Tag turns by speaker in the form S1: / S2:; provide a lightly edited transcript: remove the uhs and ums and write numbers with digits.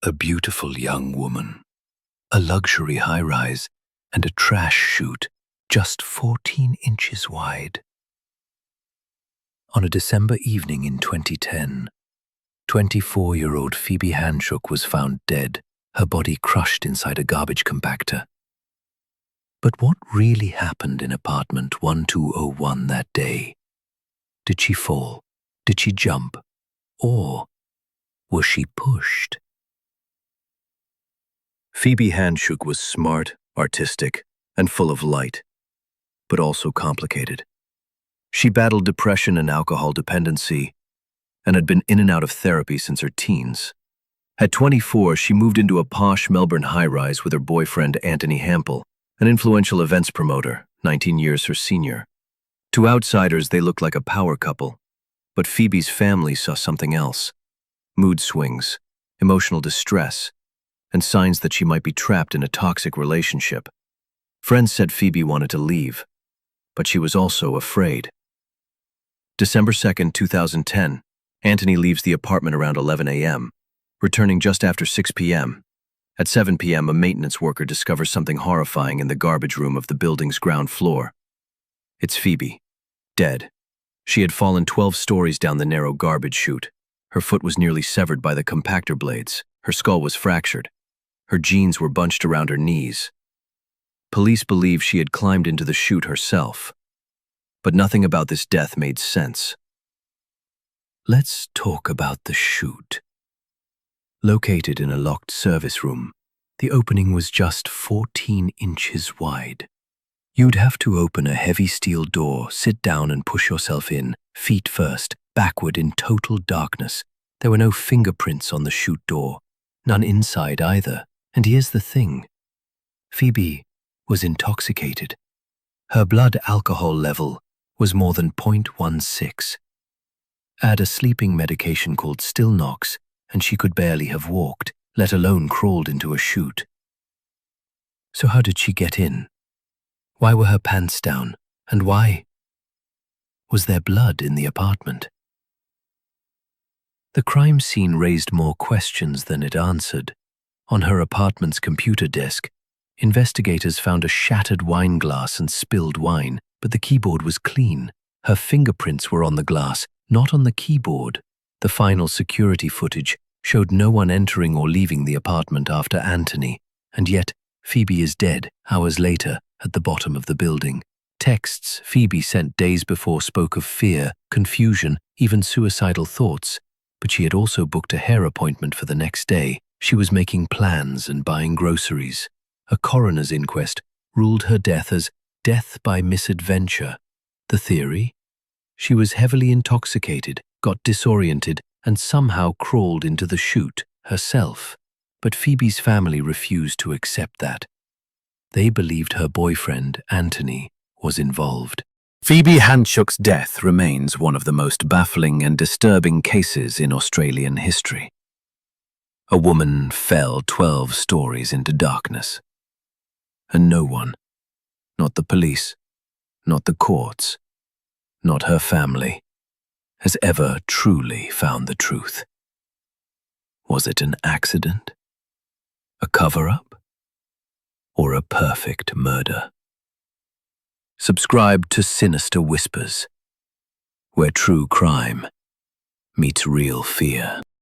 S1: A beautiful young woman, a luxury high-rise, and a trash chute just 14 inches wide. On a December evening in 2010, 24-year-old Phoebe Handsjuk was found dead, her body crushed inside a garbage compactor. But what really happened in apartment 1201 that day? Did she fall? Did she jump? Or was she pushed? Phoebe Handsjuk was smart, artistic, and full of light, but also complicated. She battled depression and alcohol dependency and had been in and out of therapy since her teens. At 24, she moved into a posh Melbourne high-rise with her boyfriend Anthony Hampel, an influential events promoter, 19 years her senior. To outsiders, they looked like a power couple, but Phoebe's family saw something else: mood swings, emotional distress, and signs that she might be trapped in a toxic relationship. Friends said Phoebe wanted to leave, but she was also afraid. December 2nd, 2010, Anthony leaves the apartment around 11 a.m., returning just after 6 p.m. At 7 p.m., a maintenance worker discovers something horrifying in the garbage room of the building's ground floor. It's Phoebe, dead. She had fallen 12 stories down the narrow garbage chute. Her foot was nearly severed by the compactor blades. Her skull was fractured. Her jeans were bunched around her knees. Police believe she had climbed into the chute herself, but nothing about this death made sense. Let's talk about the chute. Located in a locked service room, the opening was just 14 inches wide. You'd have to open a heavy steel door, sit down and push yourself in, feet first, backward in total darkness. There were no fingerprints on the chute door, none inside either. And here's the thing: Phoebe was intoxicated. Her blood alcohol level was more than 0.16. Add a sleeping medication called Stilnox, and she could barely have walked, let alone crawled into a chute. So how did she get in? Why were her pants down? And why? Was there blood in the apartment? The crime scene raised more questions than it answered. On her apartment's computer desk, investigators found a shattered wine glass and spilled wine, but the keyboard was clean. Her fingerprints were on the glass, not on the keyboard. The final security footage showed no one entering or leaving the apartment after Anthony, and yet Phoebe is dead hours later at the bottom of the building. Texts Phoebe sent days before spoke of fear, confusion, even suicidal thoughts, but she had also booked a hair appointment for the next day. She was making plans and buying groceries. A coroner's inquest ruled her death as death by misadventure. The theory? She was heavily intoxicated, got disoriented, and somehow crawled into the chute herself. But Phoebe's family refused to accept that. They believed her boyfriend, Anthony, was involved. Phoebe Handsjuk's death remains one of the most baffling and disturbing cases in Australian history. A woman fell 12 stories into darkness, and no one, not the police, not the courts, not her family, has ever truly found the truth. Was it an accident, a cover-up, or a perfect murder? Subscribe to Sinister Whispers, where true crime meets real fear.